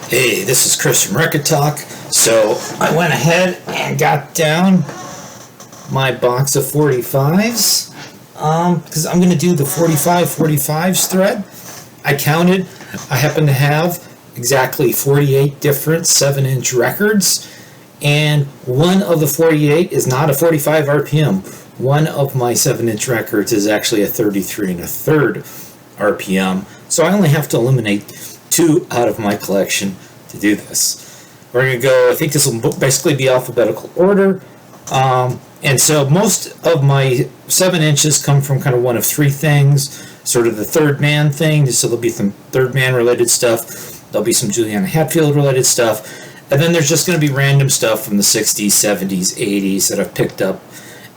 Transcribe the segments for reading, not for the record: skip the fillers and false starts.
Hey, this is Chris from Record Talk. So I went ahead and got down my box of 45s because I'm going to do the 45s thread. I counted. I happen to have exactly 48 different 7-inch records, and one of the 48 is not a 45 RPM. One of my 7-inch records is actually a 33 1/3 RPM, so I only have to eliminate 2 out of my collection to do this. We're going to go, I think this will basically be alphabetical order, and so most of my 7 inches come from kind of one of 3 things, sort of the Third Man thing, so there'll be some Third Man related stuff, there'll be some Juliana Hatfield related stuff, and then there's just going to be random stuff from the 60s, 70s, 80s that I've picked up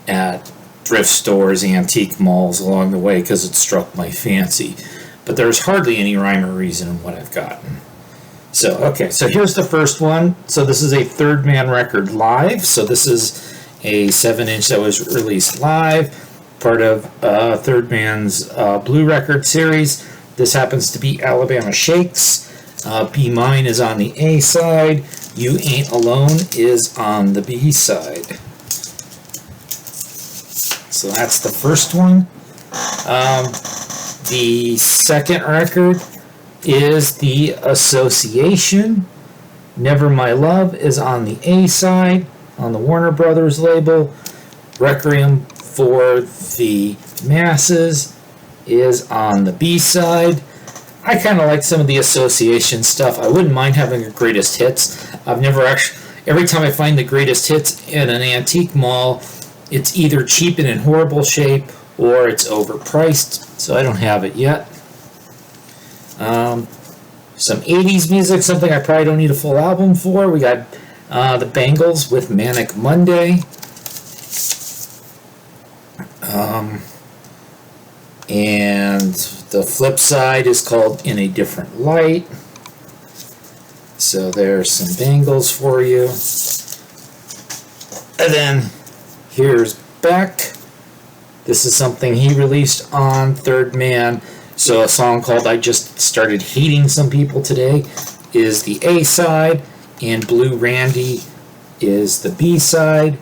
at thrift stores, antique malls along the way because it struck my fancy. But there's hardly any rhyme or reason in what I've gotten. So, okay, so here's the first one. So this is a Third Man record live. So this is a 7-inch that was released live, part of Third Man's Blue Record series. This happens to be Alabama Shakes. Be Mine is on the A side. You Ain't Alone is on the B side. So that's the first one. The second record is The Association. Never My Love is on the A side on the Warner Brothers label. Requiem for the Masses is on the B side. I kind of like some of the Association stuff. I wouldn't mind having a greatest hits. I've never actually, every time I find the greatest hits in an antique mall, it's either cheap and in horrible shape or it's overpriced, so I don't have it yet. Some 80s music, something I probably don't need a full album for. We got the Bangles with Manic Monday. And the flip side is called In a Different Light. So there's some Bangles for you. And then here's Beck. This is something he released on Third Man. So a song called I Just Started Hating Some People Today is the A side, and Blue Randy is the B side.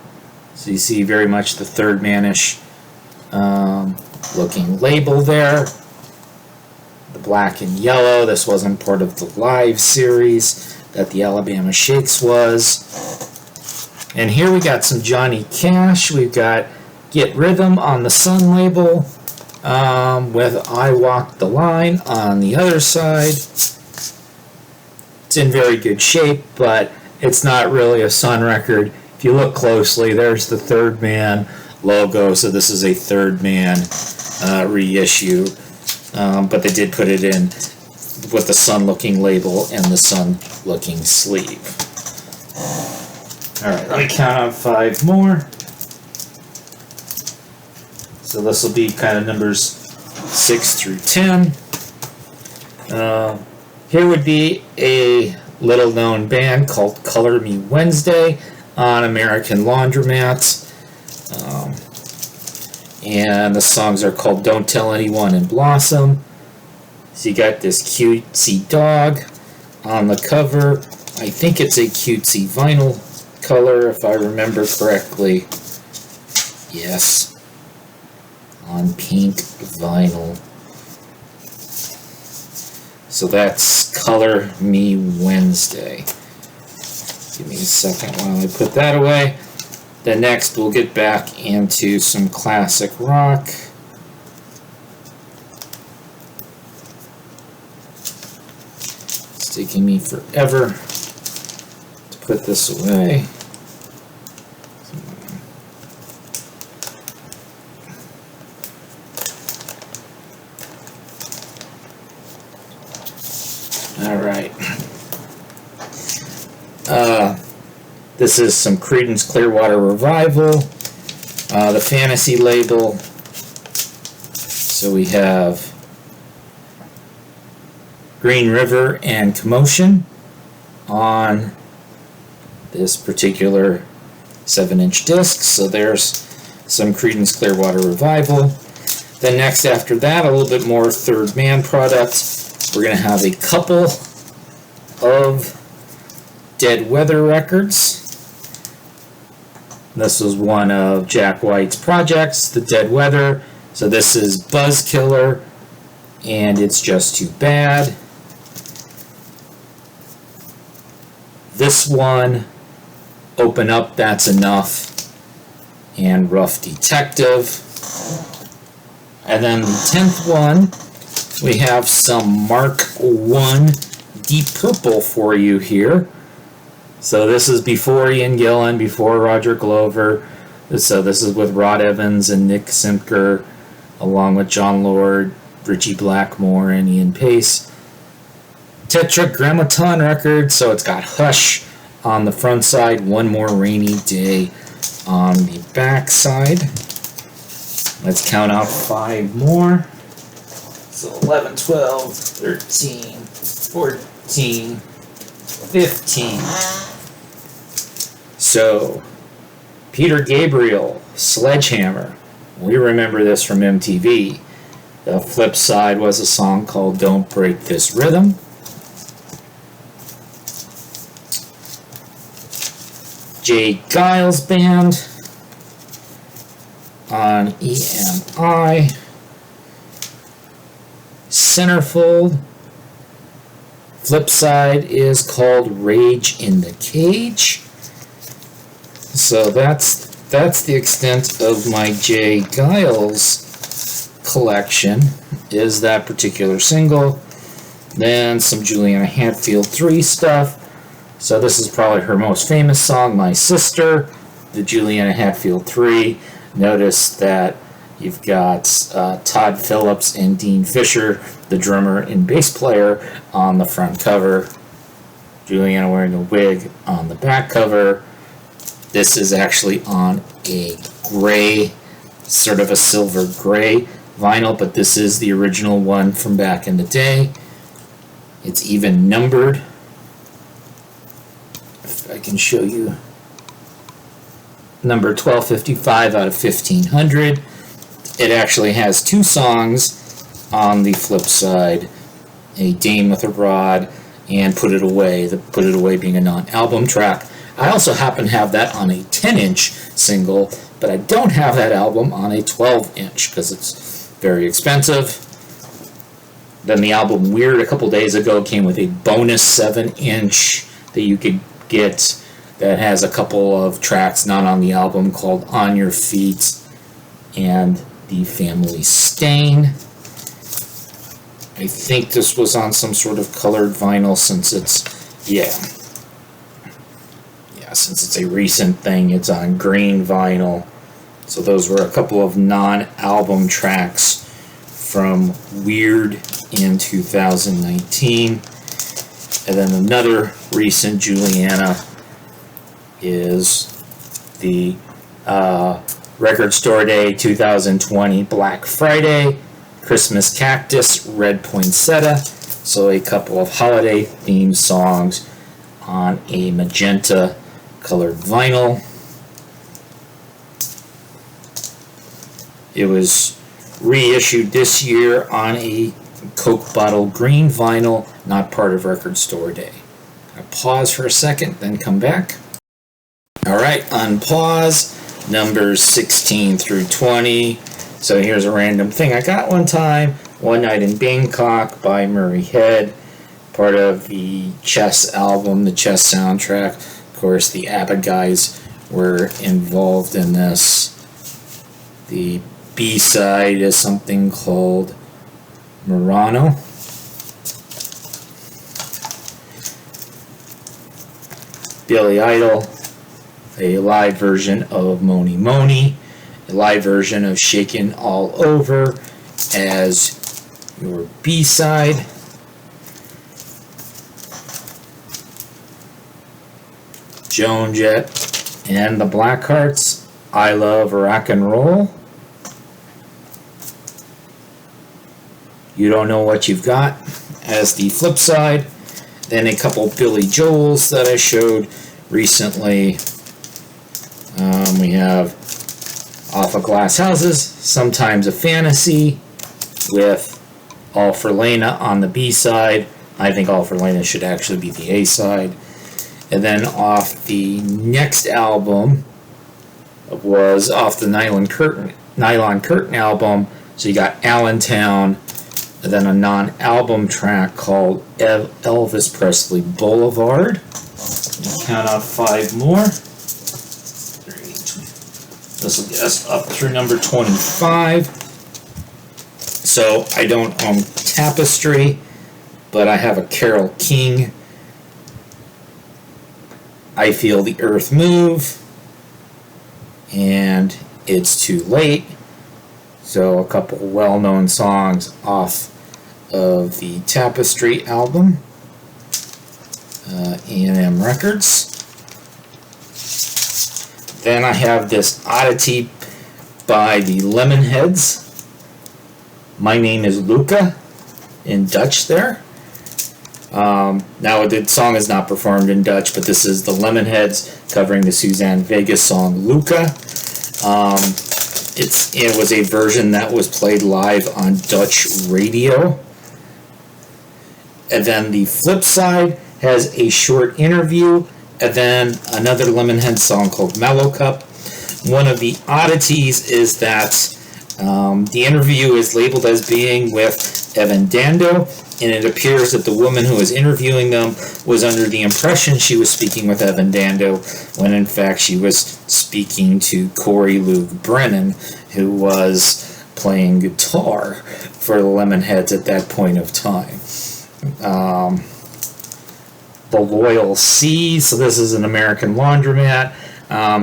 So you see very much the Third Man-ish looking label there. The black and yellow. This wasn't part of the live series that the Alabama Shakes was. And here we got some Johnny Cash. We've got Get Rhythm on the Sun label, with I Walk the Line on the other side. It's in very good shape, but it's not really a Sun record. If you look closely, there's the Third Man logo, so this is a Third Man reissue, but they did put it in with the Sun-looking label and the Sun-looking sleeve. Alright, let me count on 5 more. So this will be kind of numbers 6 through 10. Here would be a little-known band called Color Me Wednesday on American Laundromats. And the songs are called Don't Tell Anyone and Blossom. So you got this cutesy dog on the cover. I think it's a cutesy vinyl color, if I remember correctly. Yes. On pink vinyl. So that's Color Me Wednesday. Give me a second while I put that away. Then next we'll get back into some classic rock. It's taking me forever to put this away. Alright. This is some Creedence Clearwater Revival. The Fantasy label. So we have Green River and Commotion on this particular 7-inch disc. So there's some Creedence Clearwater Revival. Then next after that, a little bit more Third Man products. We're going to have a couple of Dead Weather Records. This was one of Jack White's projects, The Dead Weather. So this is Buzzkiller, and It's Just Too Bad. This one, Open Up, That's Enough, and Rough Detective. And then the 10th one, we have some Mark I Deep Purple for you here. So this is before Ian Gillan, before Roger Glover. So this is with Rod Evans and Nick Simker, along with John Lord, Richie Blackmore, and Ian Pace. Tetragrammaton record, so it's got Hush on the front side, One More Rainy Day on the back side. Let's count out 5 more. So 11, 12, 13, 14, 15. So, Peter Gabriel, Sledgehammer. We remember this from MTV. The flip side was a song called Don't Break This Rhythm. Jay Giles Band on EMI. Centerfold. Flip side is called Rage in the Cage. So that's the extent of my Jay Giles collection, is that particular single. Then some Juliana Hatfield 3 stuff. So this is probably her most famous song, My Sister, the Juliana Hatfield 3. Notice that you've got Todd Phillips and Dean Fisher, the drummer and bass player, on the front cover. Juliana wearing a wig on the back cover. This is actually on a gray, sort of a silver gray vinyl, but this is the original one from back in the day. It's even numbered. If I can show you. Number 1255 out of 1500. It actually has 2 songs on the flip side. A Dame with a Rod and Put It Away. The Put It Away being a non-album track. I also happen to have that on a 10-inch single, but I don't have that album on a 12-inch because it's very expensive. Then the album Weird a couple days ago came with a bonus 7-inch that you could get that has a couple of tracks not on the album called On Your Feet and The Family Stain. I think this was on some sort of colored vinyl since it's, since it's a recent thing, it's on green vinyl. So those were a couple of non-album tracks from Weird in 2019. And then another recent Juliana is the Record Store Day 2020 Black Friday, Christmas Cactus, Red Poinsettia. So a couple of holiday themed songs on a magenta colored vinyl. It was reissued this year on a Coke bottle green vinyl, not part of Record Store Day. I'll pause for a second, then come back. Alright, on pause, numbers 16 through 20. So here's a random thing I got one time. One Night in Bangkok by Murray Head, part of the Chess album, the Chess soundtrack. Of course, the ABBA guys were involved in this. The B-side is something called Murano. Billy Idol, a live version of Moni Moni, a live version of Shakin' All Over as your B-side. Joan Jett and the Blackhearts, I Love Rock and Roll. You Don't Know What You've Got as the flip side. Then a couple Billy Joels that I showed recently. We have Off of Glass Houses, Sometimes a Fantasy, with All for Lena on the B side. I think All for Lena should actually be the A side. And then off the next album was off the Nylon Curtain album. So you got Allentown, and then a non-album track called Elvis Presley Boulevard. Count out 5 more. This will get us up through number 25. So I don't own Tapestry, but I have a Carole King, I Feel the Earth Move, and It's Too Late. So a couple well-known songs off of the Tapestry album, A&M Records. Then I have this Oddity by the Lemonheads. My Name is Luca, in Dutch there. Now the song is not performed in Dutch, but this is the Lemonheads covering the Suzanne Vega song Luca. It was a version that was played live on Dutch radio. And then the flip side has a short interview, and then another Lemonhead song called Mellow Cup. One of the oddities is that the interview is labeled as being with Evan Dando, and it appears that the woman who was interviewing them was under the impression she was speaking with Evan Dando, when in fact she was speaking to Corey Luke Brennan, who was playing guitar for the Lemonheads at that point of time. The Loyal Sea, so this is an American Laundromat.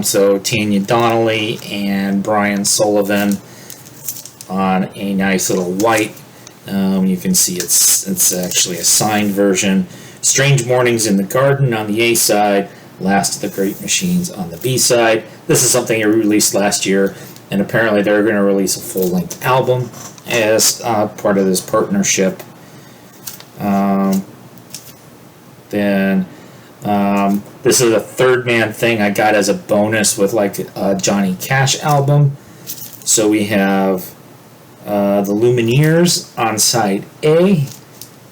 So Tanya Donnelly and Brian Sullivan on a nice little white. You can see it's actually a signed version. Strange Mornings in the Garden on the A side, Last of the Great Machines on the B side. This is something they released last year, and apparently they're going to release a full-length album as part of this partnership. Then this is a third man thing I got as a bonus with like a Johnny Cash album. So we have the Lumineers on side A,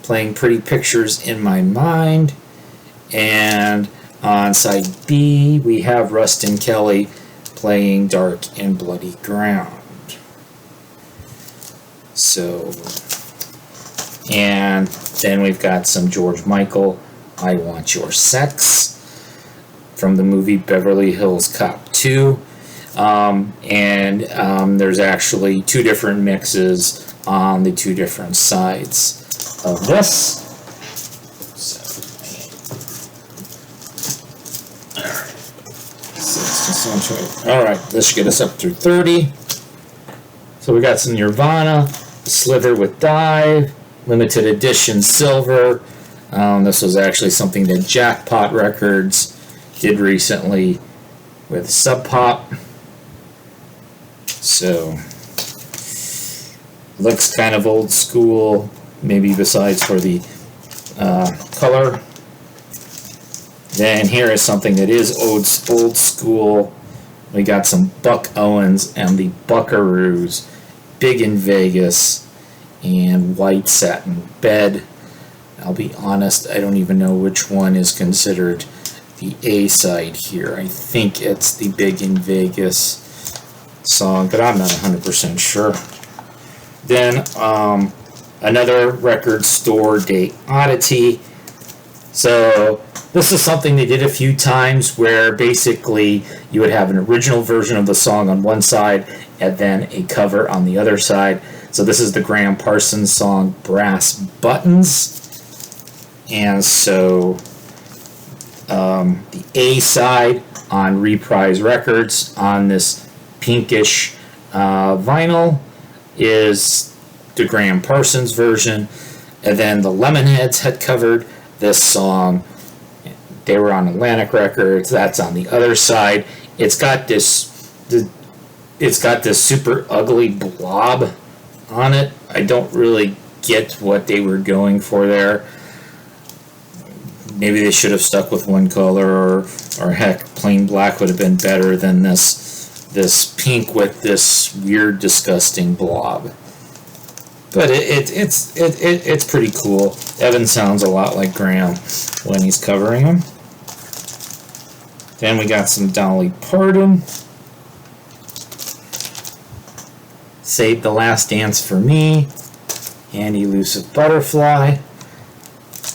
playing Pretty Pictures in My Mind, and on side B we have Rustin Kelly playing Dark and Bloody Ground. So, and then we've got some George Michael, I Want Your Sex, from the movie Beverly Hills Cop 2. There's actually 2 different mixes on the 2 different sides of this. Alright, this should get us up through 30. So we got some Nirvana, Sliver with Dive, limited edition silver. This was actually something that Jackpot Records did recently with Sub Pop. So, looks kind of old school, maybe besides for the color. Then here is something that is old school. We got some Buck Owens and the Buckaroos, Big in Vegas, and White Satin Bed. I'll be honest, I don't even know which one is considered the A side here. I think it's the Big in Vegas song, but I'm not 100% sure. Then another record store day oddity. So this is something they did a few times, where basically you would have an original version of the song on one side and then a cover on the other side. So this is the Graham Parsons song Brass Buttons. And so the A side on Reprise Records on this pinkish vinyl is the Graham Parsons version, and then the Lemonheads had covered this song. They were on Atlantic Records. That's on the other side. It's got this super ugly blob on it. I don't really get what they were going for there. Maybe they should have stuck with one color, or heck, plain black would have been better than this pink with this weird, disgusting blob. But it's pretty cool. Evan sounds a lot like Graham when he's covering him. Then we got some Dolly Parton. Save the Last Dance for Me. And Elusive Butterfly.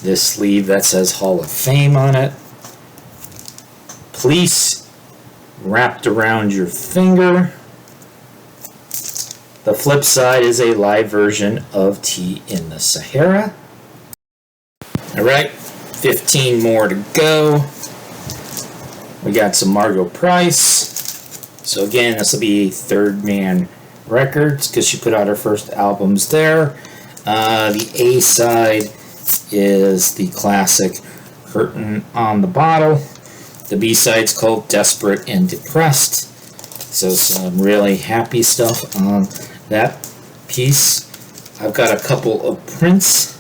This sleeve that says Hall of Fame on it. Police, Wrapped Around Your Finger. The flip side is a live version of Tea in the Sahara. Alright, 15 more to go. We got some Margot Price. So again, this will be Third Man Records because she put out her first albums there. The A side is the classic Hurtin' on the Bottle. The B side's called Desperate and Depressed. So some really happy stuff on that piece. I've got a couple of Prince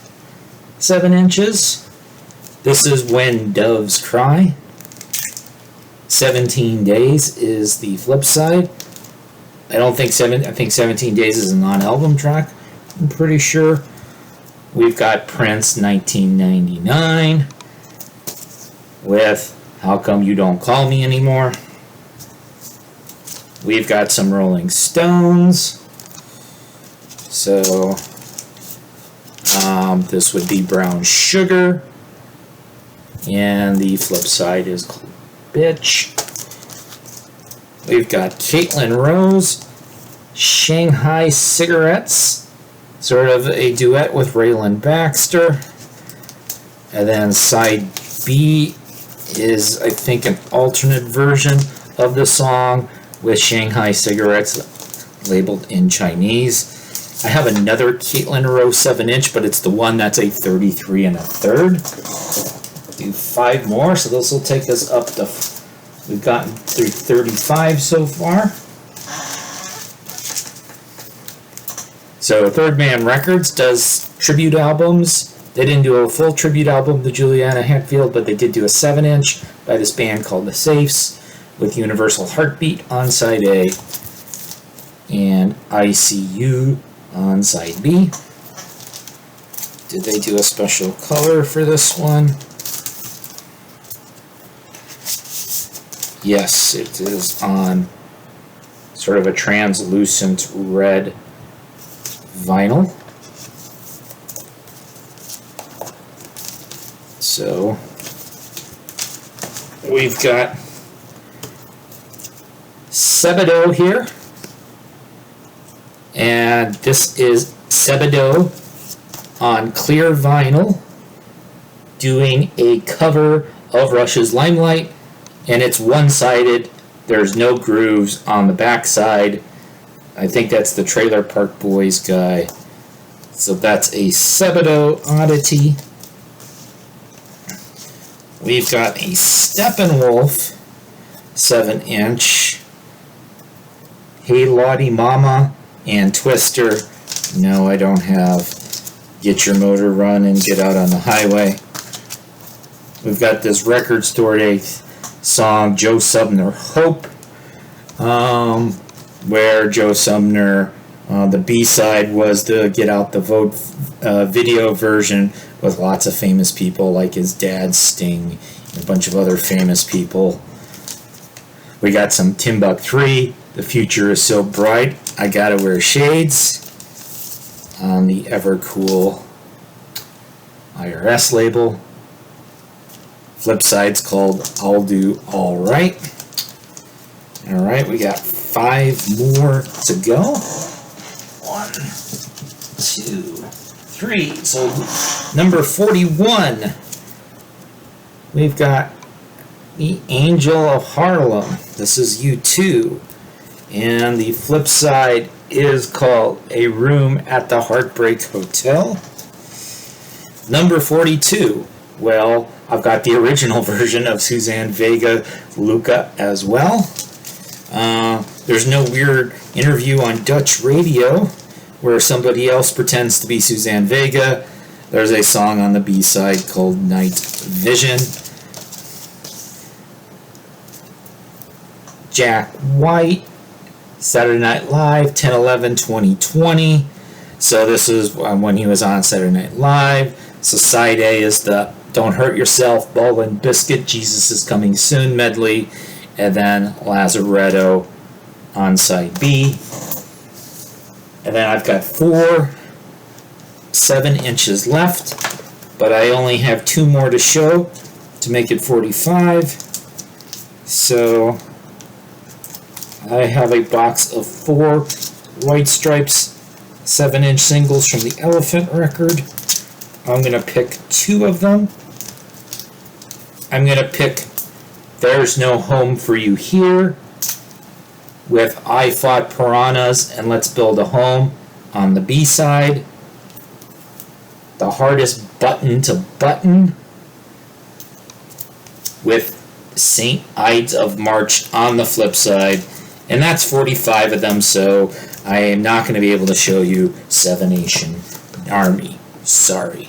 7 inches. This is When Doves Cry. 17 Days is the flip side. I think 17 Days is a non-album track, I'm pretty sure. We've got Prince 1999 with How Come You Don't Call Me Anymore. We've got some Rolling Stones. So this would be Brown Sugar. And the flip side is Bitch. We've got Caitlin Rose, Shanghai Cigarettes, sort of a duet with Raylan Baxter. And then side B is, I think, an alternate version of the song with Shanghai Cigarettes labeled in Chinese. I have another Caitlin Rose 7-inch, but it's the one that's a 33 1/3. Do 5 more, so this will take us up to, we've gotten through 35 so far. So Third Man Records does tribute albums. They didn't do a full tribute album to Juliana Hatfield, but they did do a 7-inch by this band called The Safes with Universal Heartbeat on side A and ICU on side B. Did they do a special color for this one? Yes, it is on sort of a translucent red vinyl. So we've got Sebadoh here, and this is Sebadoh on clear vinyl doing a cover of Rush's Limelight, and it's one-sided. There's no grooves on the back side. I think that's the Trailer Park Boys guy. So that's a Sebadoh Oddity. We've got a Steppenwolf 7-inch. Hey Lottie Mama and Twister. No, I don't have Get Your Motor Run and Get Out on the Highway. We've got this Record Store Day song, Joe Sumner Hope, where Joe Sumner, the B-side was the Get Out the Vote video version with lots of famous people like his dad Sting and a bunch of other famous people. We got some Timbuk 3, The Future Is So Bright, I Gotta Wear Shades on the Evercool IRS label. Flip side's called I'll Do Alright. Alright, we got 5 more to go. 1, 2, 3. So number 41, we've got the Angel of Harlem. This is U2. And the flip side is called A Room at the Heartbreak Hotel. Number 42, well, I've got the original version of Suzanne Vega Luca as well. There's no weird interview on Dutch radio where somebody else pretends to be Suzanne Vega. There's a song on the B-side called Night Vision. Jack White, Saturday Night Live, 10/11/2020. So this is when he was on Saturday Night Live. So side A is the Don't Hurt Yourself, Ball and Biscuit, Jesus is Coming Soon medley, and then Lazaretto on side B. And then I've got 4 7-inches left, but I only have 2 more to show to make it 45. So I have a box of 4 White Stripes 7-inch singles from the Elephant record. I'm going to pick 2 of them. I'm going to pick There's No Home for You Here with I Fought Piranhas and Let's Build a Home on the B side. The Hardest Button to Button with St. Ides of March on the flip side. And that's 45 of them, so I am not going to be able to show you Seven Nation Army. Sorry.